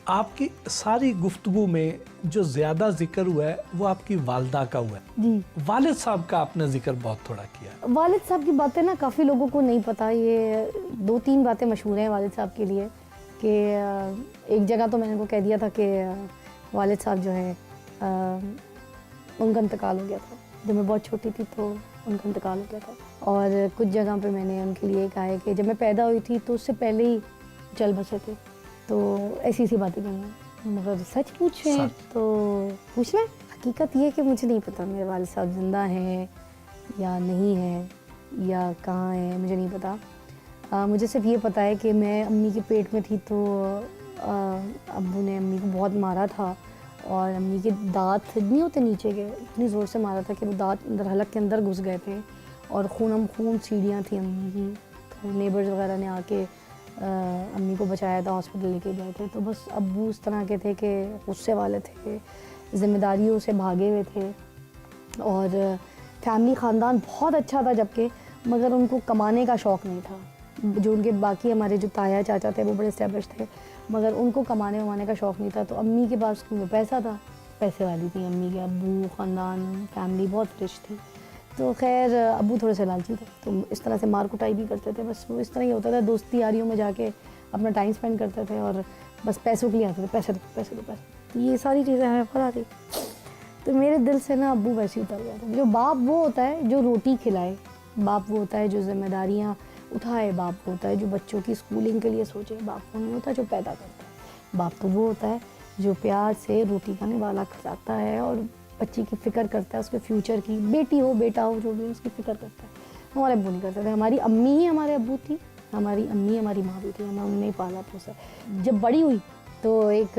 आपकी सारी गुफ्तगू में जो ज़्यादा जिक्र हुआ है वो आपकी वालदा का हुआ है जी। वालिद साहब का आपने जिक्र बहुत थोड़ा किया। वालिद साहब की बातें ना काफ़ी लोगों को नहीं पता। ये 2-3 बातें मशहूर हैं वालिद साहब के लिए कि एक जगह तो मैंने उनको कह दिया था कि वालिद साहब जो है उनका इंतकाल हो गया था जब मैं बहुत छोटी थी, तो उनका इंतकाल हो गया था। और कुछ जगह पे मैंने उनके लिए कहा है कि जब मैं पैदा हुई थी तो उससे पहले ही चल बसे थे। तो ऐसी बातें कही हैं, मगर सच पूछें तो पूछ लें। हकीकत ये है कि मुझे नहीं पता मेरे वालिद साहब ज़िंदा हैं या नहीं हैं या कहाँ हैं, मुझे नहीं पता। मुझे सिर्फ ये पता है कि मैं अम्मी के पेट में थी तो अब्बू ने अम्मी को बहुत मारा था और अम्मी के दांत नहीं होते नीचे के, इतनी ज़ोर से मारा था कि वो दांत अंदर हलक के अंदर घुस गए थे और खून सीढ़ियाँ थी अम्मी की। तो नेबर्स वगैरह ने आके अम्मी को बचाया था, हॉस्पिटल लेके गए थे। तो बस अब्बू उस तरह के थे कि गुस्से वाले थे, ज़िम्मेदारियों से भागे हुए थे और फैमिली ख़ानदान बहुत अच्छा था जबकि, मगर उनको कमाने का शौक़ नहीं था। जो उनके बाकी हमारे जो ताया चाचा थे वो बड़े एस्टेब्लिश थे, मगर उनको कमाने वमाने का शौक़ नहीं था। तो अम्मी के पास पैसा था, पैसे वाली थी अम्मी के, अब्बू ख़ानदान फैमिली बहुत रिच थी। तो खैर अब्बू थोड़े से लालची थे, तो इस तरह से मार कुटाई भी करते थे। बस वो इस तरह ही होता था, दोस्ती यारियों में जाके अपना टाइम स्पेंड करते थे और बस पैसों के लिए आते थे, पैसे दो पैसे दो पैसे। तो ये सारी चीज़ें हमें पता थी। तो मेरे दिल से ना अब्बू वैसे ही उतर गया था। जो बाप वो होता है जो रोटी खिलाए, बाप वो होता है जो जिम्मेदारियाँ उठाए, बाप वो होता है जो बच्चों की स्कूलिंग के लिए सोचे, बाप वो नहीं होता जो पैदा करता है। बाप तो वो होता है जो प्यार से रोटी का निवाला खिलाता है और बच्ची की फ़िक्र करता है, उसके फ्यूचर की, बेटी हो बेटा हो जो भी, उसकी फ़िक्र करता है। हमारे अब्बू नहीं करते थे। हमारी अम्मी ही हमारे अब्बू थी, हमारी अम्मी हमारी माँ भी थी, हमें उन्होंने ही पाला पोसा। जब बड़ी हुई तो एक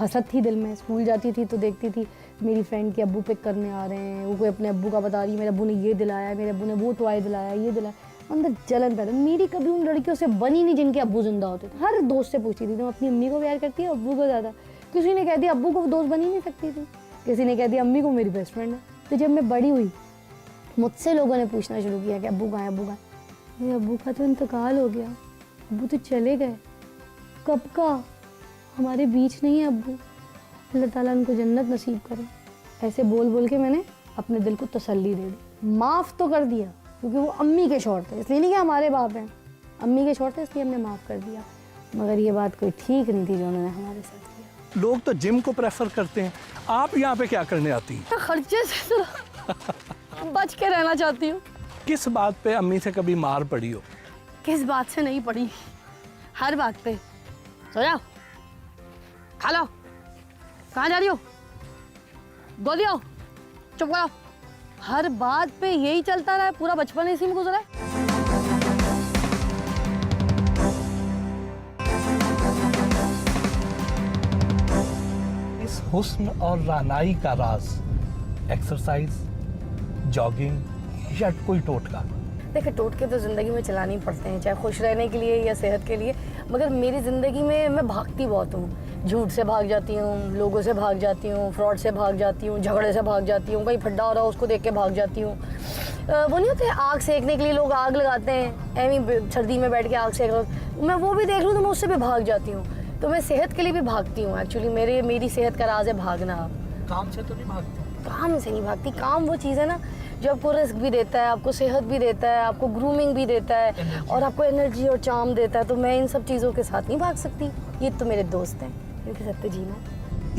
हसरत थी दिल में। स्कूल जाती थी तो देखती थी मेरी फ्रेंड के अब्बू पिक करने आ रहे हैं, वो कोई अपने अब्बू का बता रही है, मेरे अब्बू ने ये दिलाया, मेरे अब्बू ने वो टॉय दिलाया, ये दिलाया। अंदर जलन पैदा। मेरी कभी उन लड़कियों से बनी नहीं जिनके अब्बू जिंदा होते थे। हर दोस्त से पूछती थी तुम अपनी अम्मी को प्यार करती है अब्बू को ज़्यादा? किसी ने कह दिया अब्बू को दोस्त बन ही नहीं सकती थी, किसी ने कह दिया अम्मी को मेरी बेस्ट फ्रेंड है। तो जब मैं बड़ी हुई मुझसे लोगों ने पूछना शुरू किया कि अब्बू कहाँ है, अब्बू कहाँ है। मेरे अब्बू का तो इंतकाल हो गया, अब्बू तो चले गए। कब का? हमारे बीच नहीं है अब्बू, अल्लाह ताला उनको जन्नत नसीब करे। ऐसे बोल बोल के मैंने अपने दिल को तसल्ली दे दी। माफ़ तो कर दिया क्योंकि वो अम्मी के शौहर थे, इसलिए नहीं कि हमारे बाप हैं, अम्मी के शौहर थे इसलिए हमने माफ़ कर दिया। मगर ये बात कोई ठीक नहीं थी जो उन्होंने हमारे साथ किया। लोग तो जिम को प्रेफर करते हैं, आप यहाँ पे क्या करने आती हैं? खर्चे से तो बच के रहना चाहती हूँ। किस बात पे अम्मी से कभी मार पड़ी हो? किस बात से नहीं पड़ी, हर बात पे। सो जाओ, खा लो, कहाँ जा रही हो, गोदी आओ, चुप करो। हर बात पे यही चलता रहा, पूरा बचपन इसी में गुजरा है। इस हुस्न और रानाई का राज एक्सरसाइज, जॉगिंग या कोई टोटका? देखिए टोटके तो ज़िंदगी में चलाने ही पड़ते हैं, चाहे खुश रहने के लिए या सेहत के लिए। मगर मेरी ज़िंदगी में मैं भागती बहुत हूँ। झूठ से भाग जाती हूँ, लोगों से भाग जाती हूँ, फ्रॉड से भाग जाती हूँ, झगड़े से भाग जाती हूँ, कहीं फड्डा हो रहा हो उसको देख के भाग जाती हूँ। वो नहीं होते आग सेकने के लिए लोग आग लगाते हैं, एवं सर्दी में बैठ के आग सेक रहा, मैं वो भी देख लूँ तो मैं उससे भी भाग जाती हूँ। तो मैं सेहत के लिए भी भागती हूँ। एक्चुअली मेरी सेहत का राज है भागना। काम से तो नहीं भागती? काम से नहीं भागती। काम वो चीज़ है ना जो आपको रिस्क भी देता है, आपको सेहत भी देता है, आपको ग्रूमिंग भी देता है और आपको एनर्जी और चार्म देता है। तो मैं इन सब चीज़ों के साथ नहीं भाग सकती। ये तो मेरे दोस्त हैं, इनके साथ तो जीना।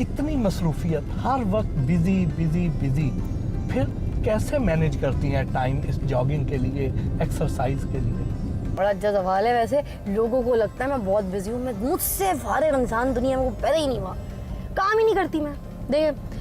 इतनी मसरूफियत, हर वक्त बिजी बिजी बिजी, फिर कैसे मैनेज करती हैं टाइम इस जॉगिंग के लिए, एक्सरसाइज के लिए? बड़ा अच्छा सवाल है। वैसे लोगों को लगता है मैं बहुत बिजी हूँ, मैं मुझसे फारिग इंसान दुनिया में पैदा ही नहीं हुआ, काम ही नहीं करती मैं। देखिए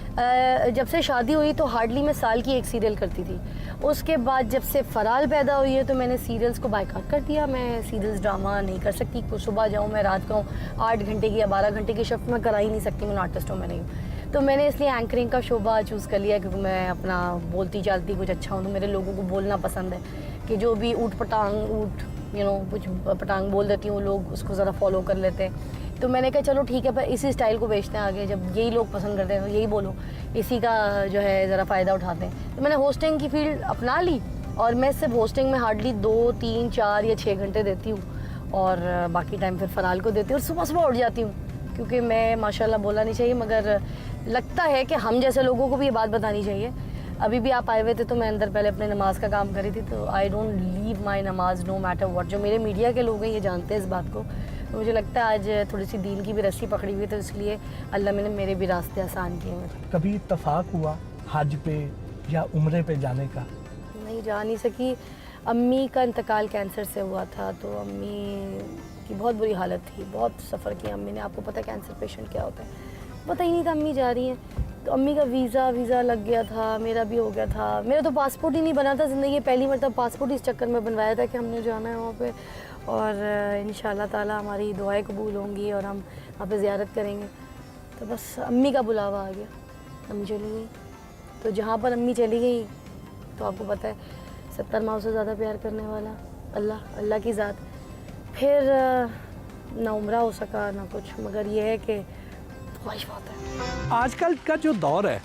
जब से शादी हुई तो हार्डली मैं साल की एक सीरियल करती थी। उसके बाद जब से फराल पैदा हुई है तो मैंने सीरियल्स को बायकॉट कर दिया। मैं सीरियल्स ड्रामा नहीं कर सकती, कुछ सुबह जाऊँ मैं रात को 8 घंटे की या 12 घंटे की शिफ्ट में करा ही नहीं सकती, मैं आर्टिस्ट हूँ, मैं नहीं हूँ। तो मैंने इसलिए एंकरिंग का शोबा चूज़ कर लिया क्योंकि मैं अपना बोलती चालती कुछ अच्छा हूँ। तो मेरे लोगों को बोलना पसंद है कि जो भी ऊट पटांग कुछ पटांग बोल देती हूँ, लोग उसको ज़रा फॉलो कर लेते हैं। तो मैंने कहा चलो ठीक है, पर इसी स्टाइल को बेचते हैं आगे, जब यही लोग पसंद करते हैं तो यही बोलो, इसी का जो है ज़रा फ़ायदा उठाते हैं। तो मैंने होस्टिंग की फील्ड अपना ली और मैं सिर्फ होस्टिंग में हार्डली 2, 3, 4 या 6 घंटे देती हूँ और बाकी टाइम फिर फराल को देती हूँ। और सुबह सुबह उठ जाती हूँ क्योंकि मैं माशाल्लाह बोलना नहीं चाहिए, मगर लगता है कि हम जैसे लोगों को भी ये बात बतानी चाहिए। अभी भी आप आए हुए थे तो मैं अंदर पहले अपने नमाज का काम करी थी, तो आई डोंट लीव माई नमाज नो मैटर व्हाट। जो मेरे मीडिया के लोग हैं ये जानते हैं इस बात को। तो मुझे लगता है आज थोड़ी सी दीन की भी रस्सी पकड़ी हुई, तो इसलिए अल्लाह ने मेरे भी रास्ते आसान किए हैं। कभी इत्तफाक हुआ हज पे या उम्रे पे जाने का? नहीं जा नहीं सकी। अम्मी का इंतकाल कैंसर से हुआ था, तो अम्मी की बहुत बुरी हालत थी, बहुत सफ़र किया अम्मी ने। आपको पता है कैंसर पेशेंट क्या होता है, पता ही नहीं था अम्मी जा रही हैं। तो अम्मी का वीज़ा लग गया था, मेरा भी हो गया था। मेरा तो पासपोर्ट ही नहीं बना था ज़िंदगी, पहली मरतब पासपोर्ट इस चक्कर में बनवाया था कि हमने जाना है वहाँ पे, और इंशाल्लाह ताला हमारी दुआएं कबूल होंगी और हम वहाँ पे ज़ियारत करेंगे। तो बस अम्मी का बुलावा आ गया, अम्मी चली गई। तो जहाँ पर अम्मी चली गई तो आपको पता है 70 माह से ज़्यादा प्यार करने वाला अल्लाह की ज़ात। फिर ना उम्रा हो सका ना कुछ, मगर ये है कि ख्वाहिश बहुत है। आजकल का जो दौर है,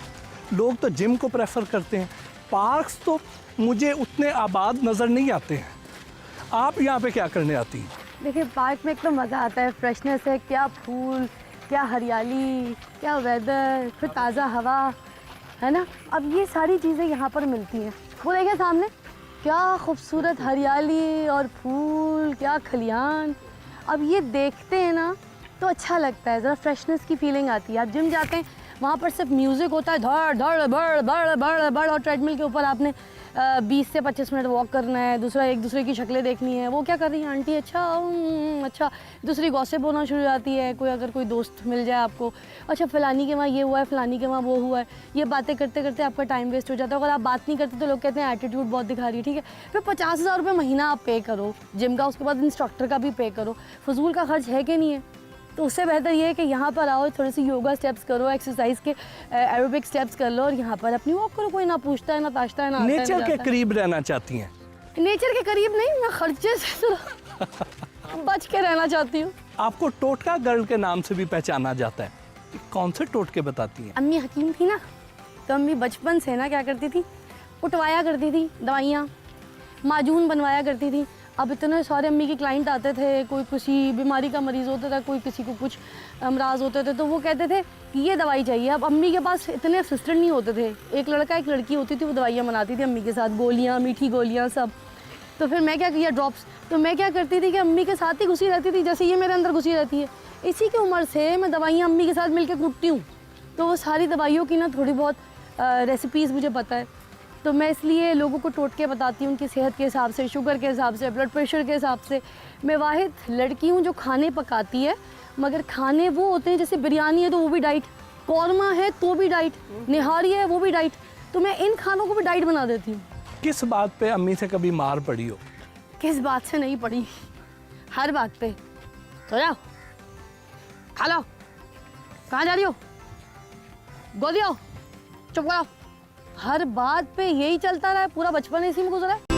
लोग तो जिम को प्रेफर करते हैं, पार्क्स तो मुझे उतने आबाद नज़र नहीं आते हैं। आप यहाँ पे क्या करने आती हैं? देखिए पार्क में एक तो मज़ा आता है, फ्रेशनेस है, क्या फूल, क्या हरियाली, क्या वेदर, फिर ताज़ा हवा, है ना। अब ये सारी चीज़ें यहाँ पर मिलती हैं। वो देखिए सामने क्या खूबसूरत हरियाली और फूल, क्या खलियान। अब ये देखते हैं ना तो अच्छा लगता है, ज़रा फ्रेशनेस की फीलिंग आती है। आप जिम जाते हैं वहाँ पर सिर्फ म्यूज़िक होता है, धड़ धड़ बड़ बड़ बड़ बड़, और ट्रेडमिल के ऊपर आपने 20 से 25 मिनट वॉक करना है, एक दूसरे की शक्लें देखनी है, वो क्या कर रही है आंटी, अच्छा अच्छा। दूसरी गॉसिप होना शुरू हो जाती है, अगर कोई दोस्त मिल जाए आपको, अच्छा फ़लानी के वहाँ ये हुआ है, फ़लानी के वहाँ वो हुआ है। ये बातें करते करते आपका टाइम वेस्ट हो जाता है। अगर आप बात नहीं करते तो लोग कहते हैं एटीट्यूड बहुत दिखा रही है, ठीक है। फिर 50,000 रुपये महीना आप पे करो जिम का, उसके बाद इंस्ट्रक्टर का भी पे करो, फजूल का खर्च है कि नहीं है। तो उससे बेहतर ये है कि यहाँ पर आओ, थोड़ी सी योगा स्टेप्स करो, एक्सरसाइज के एरोबिक स्टेप्स कर लो और यहाँ पर अपनी वॉक करो। कोई ना पूछता है ना ताशता है ना। नेचर के करीब रहना चाहती हैं? नेचर के करीब नहीं, मैं खर्चे से तो बच के रहना चाहती हूँ। आपको टोटका गर्ल के नाम से भी पहचाना जाता है, कौन से टोटके बताती हैं? अम्मी हकीम थी ना, तो अम्मी बचपन से ना क्या करती थी, उठवाया करती थी दवाइयाँ, माजून बनवाया करती थी। अब इतने सारे अम्मी के क्लाइंट आते थे, कोई किसी बीमारी का मरीज़ होता था, कोई किसी को कुछ अमराज होते थे, तो वो कहते थे कि ये दवाई चाहिए। अब अम्मी के पास इतने असिस्टेंट नहीं होते थे, एक लड़का एक लड़की होती थी, वो दवाइयाँ बनाती थी अम्मी के साथ, गोलियाँ, मीठी गोलियाँ सब। तो फिर मैं क्या किया, ड्रॉप्स, तो मैं क्या करती थी कि अम्मी के साथ ही घुसी रहती थी, जैसे ये मेरे अंदर घुसी रहती है। इसी की उम्र से मैं दवाइयाँ अम्मी के साथ मिलकर कूटती हूँ, तो वो सारी दवाइयों की ना थोड़ी बहुत रेसिपीज़ मुझे पता है। तो मैं इसलिए लोगों को टोटके बताती हूँ कि सेहत के हिसाब से, शुगर के हिसाब से, ब्लड प्रेशर के हिसाब से। मैं वाहिद लड़की हूँ जो खाने पकाती है, मगर खाने वो होते हैं जैसे बिरयानी है तो वो भी डाइट, कौरमा है तो भी डाइट, निहारी है वो भी डाइट, तो मैं इन खानों को भी डाइट बना देती हूँ। किस बात पे अम्मी से कभी मार पड़ी हो? किस बात से नहीं पड़ी, हर बात पे। तो जाओ खा लो, कहाँ जा रही हो, गोदी आओ, चुप करो। हर बात पे यही चलता रहा है, पूरा बचपन इसी में गुजरा है।